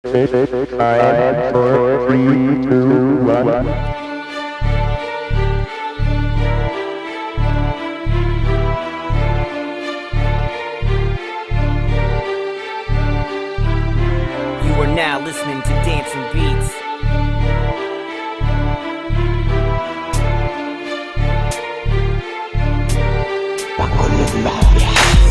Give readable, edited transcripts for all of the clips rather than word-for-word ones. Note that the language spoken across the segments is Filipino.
5, 4, 3, 2, 1. You are now listening to Dancing Beats.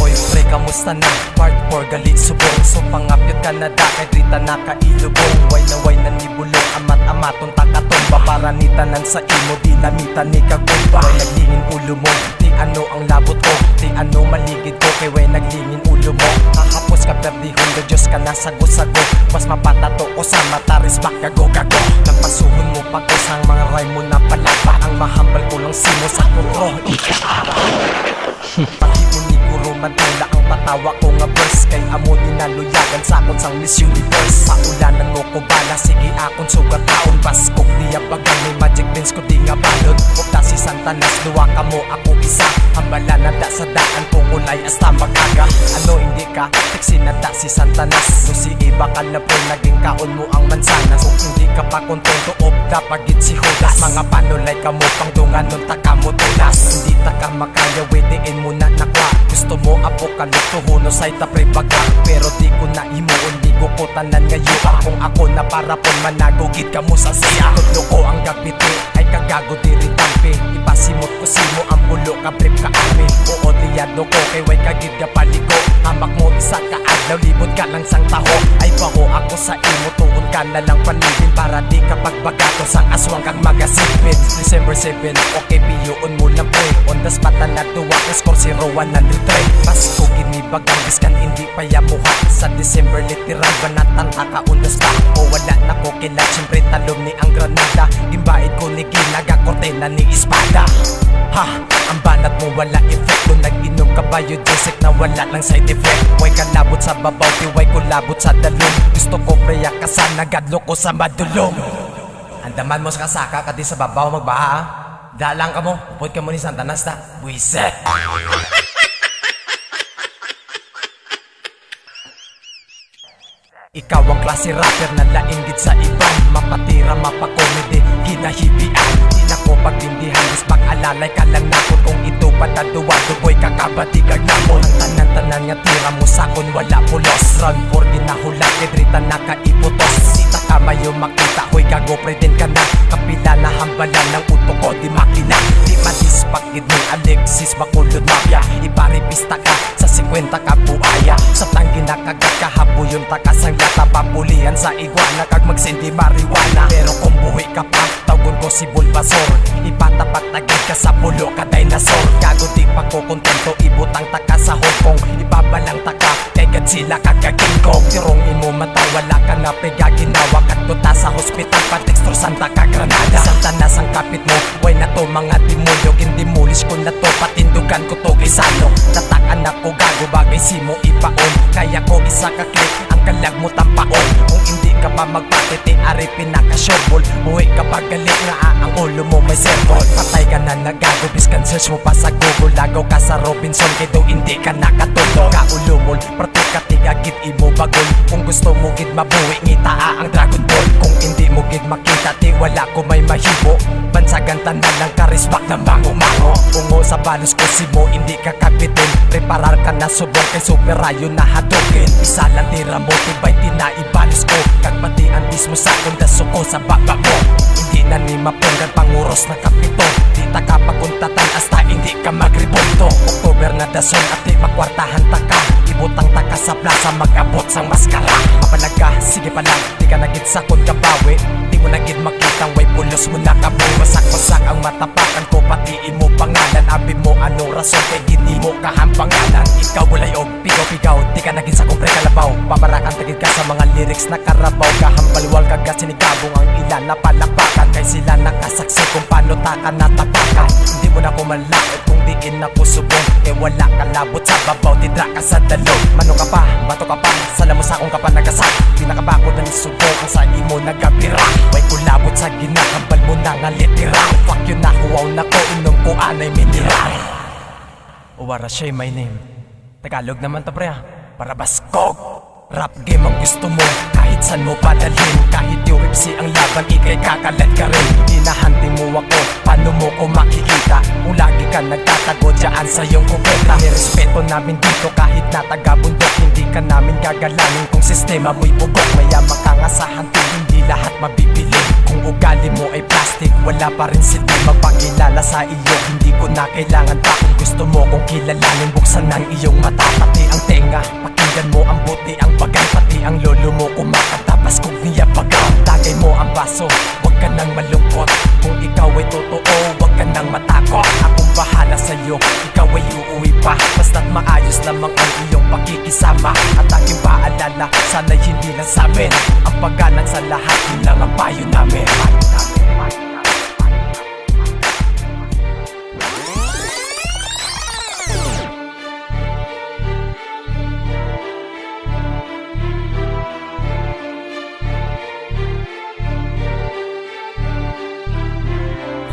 Oy pre, kamusta na? Part 4 galit subong. So pangapyot ka na da, kay drita na kailubong. Way na ni bulong, amat-amaton takatomba. Paranitanan sa imo, dinamitan ni kagumba. Way naglingin ulo mo, di ano ang labot ko, di ano maligid ko, kay way naglingin ulo mo. Hahapos ka perdihon, do Diyos ka na sago-sago. Mas mapatato ko sa mataris gago-gago. Napasuhon mo pa ko sang mga rhyme mo na palapa. Ang mahambal ko lang simo sa kuro, pag-ibon ni Guro Madula ang patawa ko nga verse. Kay amo dinaluyagan sa akon sang Miss Universe. Paulanan mo ko bala, sige akon sugat taon. Baskok diya bagang may magic dance ko di nga balon. Ukta si Santanas, duwa ka mo ako isa. Hambala na da sa daan kong ulay hasta mag-aga. Ano hindi ka, tiksi na da si Santanas. No si Iba ka na po, naging kaon mo ang mansanas. Kung hindi ka pa kontento, opta pagit si Judas. Mga panulay ka mo, pang dungan nun taka mo tulas. Hindi taka makaya, wedein mo na nakwa. Gusto mo apokalipto, huno sa'y tapre baga. Pero di ko na imuon, di ko ko tanan ngayon. Kung ako na para pon managugid ka mo sa siya. Tudlo ko ang gapiti, ay kagago diri tampi. Ipasimot ko simo ang pulo, kabrip ka ami. Oo diyado ko, kay way kagid ka paligo. Hamak mo isa ka adlaw, libod ka lang sang taho. Ay baho ako sa imo, tuon ka na lang panibin. Para di ka pagbagato, sang aswang kang magasipin. December 7, okay piyoon mo lang pre. On the spot na natuwa, score 0-103. Pasko ginibagang biskan hindi pa yamuha. Sa December literal banatan taka on the spot. O wala na ko kilat, siyempre talom ni ang granada. Gimbait ko ni ginaga, kortena ni espada. Ha, ang banat mo wala effect. Kung nag-inom ka ba yung Jessic na wala lang side effect. Way kalabot sa babaw, tiway ko labot sa dalong. Gusto ko preya ka sana, gadlo ko sa madulong. Andaman mo sa kasaka, kadi sa babaw magbaha. Dalang ka mo, upod ka mo ni Santanas ta. Buiset. Ikaw ang klase rapper na lainggit sa iban. Mapatira, mapakomedy, ginahibian. Di na ko pagtindihan, mas pag-alalay ka lang nakon. Kung ito pataduwa, duboy kakabatigag namon. Ang tanan-tanan nga tira mo sakon, wala pulos. Round 4 ginahulat, kedrita nakaiputos. Sita ka mayo makita, hoy gago pre din ka na. Kapila na hambalan ng utok ko, di makina. Di madispakid ni Alexis Bacolod Mafia. Iparipista ka sa 50 ka buaya. Sa tanggi nakagat ka, habuyon ta ka sang tapapulihan sa iguana, kag magsendi marijuana. Pero kung buhi ka pa, tawgon ko si Bulbasaur. Ipatapat tagid ka sa pulo ka dinosaur. Gago di pa ko kontento, ibutang taka sa Hong Kong. Ibabalang taka, kay Godzilla kag King Kong. Tirong imo mata, wala ka na pega ginawa. Kadto sa hospital, Patextor Santa ka Granada. Santanas ang kapit mo, way na to mga demonyo. Gindimulis ko na to, patindugan ko to kay Sano. Tatakan ako gago, bagay simo ipaon. Kaya ko isa ka click, ang kalag mo tampaon. Kung hindi ka pa magpatiti, ari pinaka-sureball. Buhay ka pa galit nga ang ulo mo may sermon. Patay ka na nagago, biskan search mo pa sa Google. Lagaw ka sa Robinson, kaya daw hindi ka nakatulog. Kaulumol, parte ka tigagit imo bagol. Kung gusto mo gid mabuhi, ngitaa ang Dragon Ball. Kung hindi mo gid makita, ti wala ko may mahibo. Bansagan tanan ng karisbak na mango-mango. Kung sa balos ko si mo, hindi ka kapitin. Preparar ka na subong, kay super rayo na hatukin. Isa lang tira mo, tibay tinaibalos ko. Kagpati ang dis mo sa kundaso ko sa baba mo. Hindi na ni mapunggan panguros na kapito. Di ta ka paguntatan hasta hindi ka magribulto. October na dason at di makwartahan ta ka. Ibutang ta ka sa plaza, mag-abot sang maskara. Mapalag ka, sige pa lang, di ka nagit sa kung kabawi. Di mo nagit makitang way pulos mo nakaboy. Wasak-wasak ang matapakan ko, pati imo pangalan. Abi mo anong rason, kay gini mo kahampangalan. Ikaw walay og pigaw-pigaw, di ka nagit sa kumpre kalabaw. Pabarakan tagid ka sa mga lyrics na karabaw. Kahambaliwal kag sinigabong ang ilan na palapakan. Kay sila nakasaksi kung paano ta ka natapakan. Hindi mo na ko malakot kung diin ako subong. Kay wala ka labot sa babaw, tidra ka sa dalog. Mano ka pa, bato ka pa, salamos akong ka pa nagasak. Di nakabako na ni subong, ang sa imo nagapira. Way kulabot sa ginahambal mo na nga litira. Fuck you na, huwaw na ko, inom ko anay mineral. Uwara siya my name. Tagalog naman to pre ha, para baskog. Rap game ang gusto mo, kahit saan mo padalhin. Kahit UFC ang laban, ikay kakalat ka rin. Hinahunting mo ako, paano mo ko makikita? Kung lagi ka nagtatago dyan sa iyong kubeta. Nirespeto namin dito kahit na taga-bundok. Hindi ka namin gagalanin kung sistema mo'y bugok. Mayaman ka nga sa hanting, hindi lahat mabibili. Kung ugali mo ay plastic, wala pa rin silbi mapakilala sa iyo. Hindi ko na kailangan pa. Kung gusto mo kong kilalanin, buksan ang iyong mata. Pati ang tenga, pakinggan mo ang buti, ang bagay. Pati ang lolo mo kumakatapas kung niya pagaw. Tagay mo ang baso, wag ka nang malungkot. Kung ikaw ay totoo, wag ka nang matakot. Akong bahala sa'yo, ikaw ay uuwi pa. Basta't maayos lamang ang iyong pakikisama. At aking paalala, sana'y hindi lang sa'min. Ang paggalang sa lahat, yun lang ang payo namin.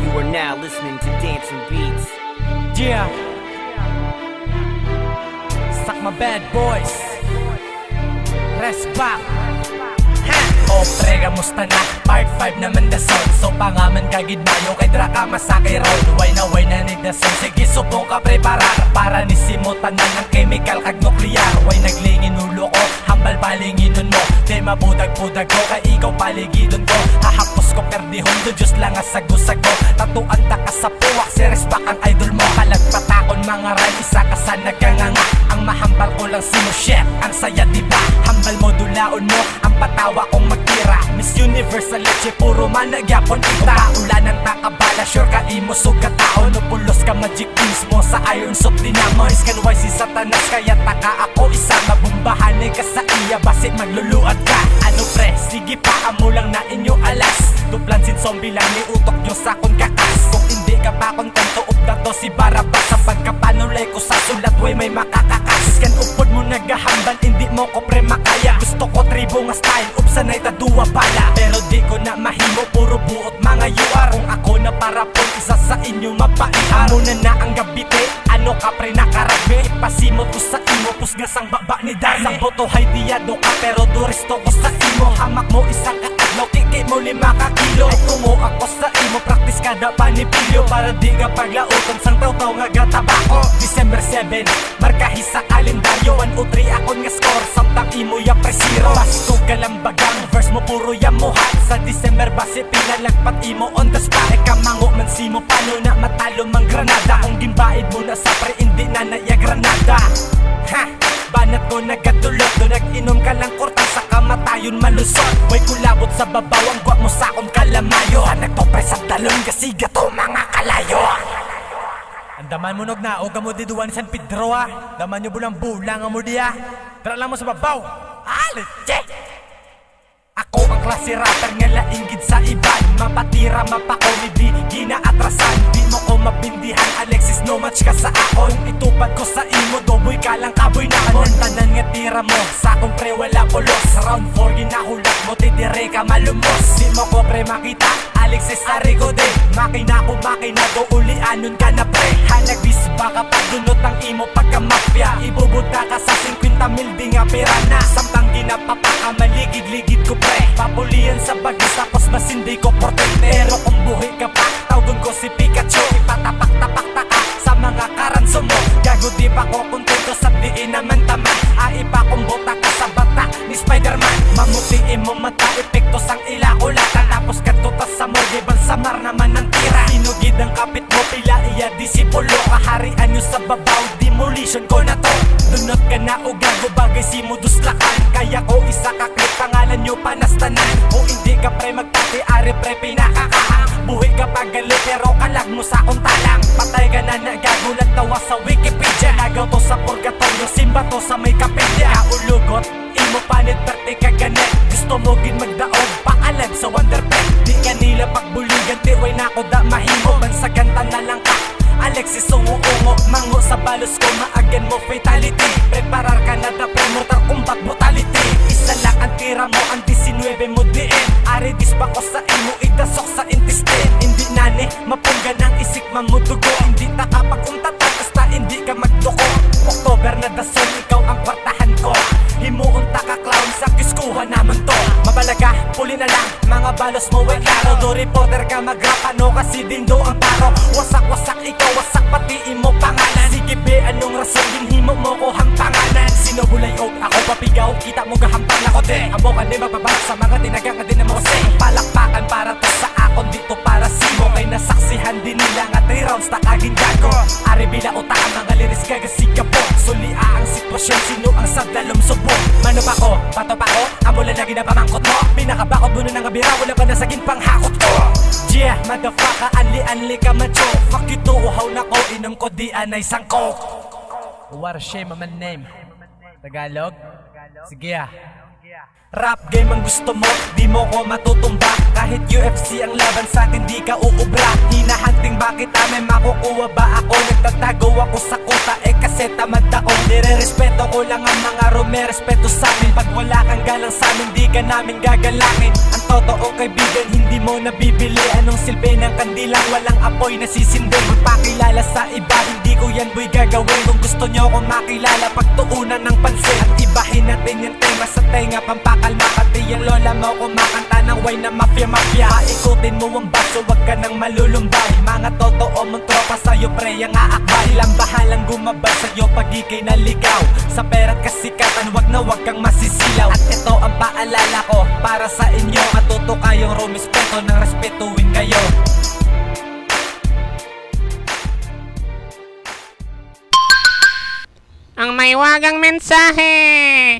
You are now listening to Dancing Beats. Yeah, suck my bad boys. Rest back. O pre, kamusta na? Part 5 naman the son. So pangaman kagid mayo kay Draka masakay road. Way na ni the son. Sige subong ka preparar para nisimutan na ng chemical kag nuclear. Way naglingin ulo ko, hambal palinginon mo. Di mabudag-budag ko, kay ikaw paligidon ko. Hahapos ko perdihon, do Diyos lang asago-sago. Tatuan ta ka sa puwak, si Respak ang idol mo. Kalagpatakon mga ray, isa ka sa naganganga. Ang mahambal ko lang sino shit, ang saya diba? Hambal mo dulaon mo, ang patawa kong magtira. Miss Universe sa leche, puro managyapon kita. Ulan ng takabala, sure ka imo sugat tao. Nupulos ka magic mismo sa iron soap dinamo. Iskan why si Satanas, kaya taka ako isa. Mabumbahanay ka sa iya, basi magluluad ka. Ano pre, sige pa amo lang na inyo alas. Duplansin zombie lang ni utok nyo sa akong kakas. Kung hindi ka pa kontento, upda to si Barabas. Sa pagkapanulay ko sa sulat, way may makakakas. Iskan upod mo nagahambal, hindi mo ko pre makaya. Gusto ko tribo nga style, upsanay taduwa bala. Pero di ko na mahimo, puro buot mga UR. Kung ako na para po, isa sa inyo mapaiar. Amo na ang gabite, ano ka pre nakaragbe. Ipasimot ko sa imo, pusgas ang baba ni Darne. Sa boto hay diyado ka, pero duristo ko sa imo. Hamak mo isang kaadlaw, kiki mo 5 kakilo. Ay tungo ako sa imo, practice kada panipilyo. Para di ka paglauton, sang taw-taw nga gatabako. December 7, markahi sa kalendaryo. 1 o 3 akon nga score, samtang imo ya presiro. Basto galambagang, verse mo puro yamuhat. Sa December base pinalagpat imo on the spot. Ay kamango man simo, paano na matalo mang granada. Kung gimbaid mo na sa pre, hindi na naya granada. Ha! Banat ko nagatulog, do nag-inom ka lang kurtang sa kamatayon malusot. Way kulabot sa babaw, ang guwak mo sa akong kalamayo. Nagtopre sa talon, kasiga to mga kalayo. Andaman mo na, o gamo di duwan San Pedro ha. Daman nyo bulang-bulang mo diya. Tara lang mo sa babaw. Alit, ako ang klase rapper nga lainggid sa iban. Mapatira, mapakomedy, ginaatrasan. Di mo ko mapindihan, Alexis, no match ka sa ako. Kung itupad ko sa imo, doboy ka lang kaboy na mo. Tanan nga tira mo, sa akong pre wala pulos. Round 4 ginahulat mo, tidire ka malumos. Di mo ko pre makita, Alexis Arrigo de. Makina ko makina, do ulianon ka na pre. Hanagbis baka padunot ang imo pagka-mafia. Ibubuta ka sa 50,000 di nga pera na. Samtang ginapapaka, maligid-ligid ko pre. Papulian sa bagis, tapos masindi ko portente. Pero kung buhay ka pa, tawgon ko si Pikachu. Ipatapak-tapak-taka sa mga karanso mo. Gago di pa ko kontento sa diin naman tama. Ipakumbota ka sa bata ni Spider-Man. Mamutiin mo mata, epekto sang ila-ulata. Tapos katutas sa mo, di balsamar naman ang tira. Sinugid ang kapit mo, pila iya disipulo. Kaharian nyo sa babaw, demolition ko na to. Dunot ka na o gago, bagay si modus lakan. Kaya ko isa kaklik, pangalan nyo panastanan. O hindi ka pre magpati, ari pre pinakakahang. Buhay ka pagalit, pero kalag mo sa akong talang. Patay ka na nagagulat, tawa sa Wikipedia. Nagaw to sa purgatorio, simba to sa may kapilya. Kaulugot, imo panit, perte ka ganit. Gusto mo gin magdaog, paalag sa Wonder Pet. Di ka nila pagbuligan, tiway na ako da mahimo. Bansaganta na lang ka, Alexis ungo-ungo. Mango sa balos ko, maagen mo fatality. Preparar ka na da pre-mortal combat brutality. Isa lang ang tira mo, ang 19 mo diin. Ari dispa ko sa imo, idasok sa intestine. Hindi nani, mapungga ng isik mamudugo. Hindi ta kapag-untatan, basta hindi ka magduko. October na dason, ikaw ang kwartahan ko. Himuon ta ka huli na lang, mga balos mo ay klaro. Do reporter ka mag-rap, ano kasi din do ang taro. Wasak-wasak ikaw, wasak pati imo pangalan. Sige be, anong rason din himo mo ko hampanganan. Sino bulay og ako papigaw, kita mo gahampang ako de. Amo ka di magbabalak sa mga tinagang ka din na mo say. Palakpakan para to sa akon, dito para simo. Kay nasaksihan din nila nga 3 rounds ta kaging gago. Ari bila utaan mga liris kagasiga po. Sulia ang sitwasyon, sino ang sadalom subok. Mano pa ko, pato pa ko, amo lang lagi na pamangkot mo. Pinakabakod mo na nga bira, wala pa na saging panghakot ko. Yeah, motherfucker, anli-anli ka macho. Fuck you to, uhaw na ko, inom ko di anay sangko. What a shame of my name. Tagalog? Sige ah. Rap game ang gusto mo, di mo ko matutumba. Kahit UFC ang laban sa'kin, di ka uubra. Hinahanting bakit amin makukuha ba ako? Nagtatago ako sa kuta, kasi tamad ako. Nire-respeto ko lang ang mga rumerespeto sa'min. Pag wala kang galang sa'min, di ka namin gagalangin. Ang totoong kaibigan, hindi mo nabibili. Anong silbi ng kandilang walang apoy nasisindi? Magpakilala sa iba, hindi ko yan boy gagawin. Kung gusto nyo kong makilala, pagtuunan ng pansin. At ibahin natin yung tema sa tenga, pampakalma. Pati yung lola mo kumakanta ng wine na mafia-mafia. Paikutin mo ang baso, wag ka nang malulumbay. Mga totoo mong tropa sa'yo pre, ang aakbay. Ilang bahalang gumabay sa'yo pag ikay naligaw. Sa pera't kasikatan, wag na wag kang masisilaw. At ito ang paalala ko para sa inyo. Matuto kayong rumispeto nang respetuin kayo. Ang may wagang mensahe.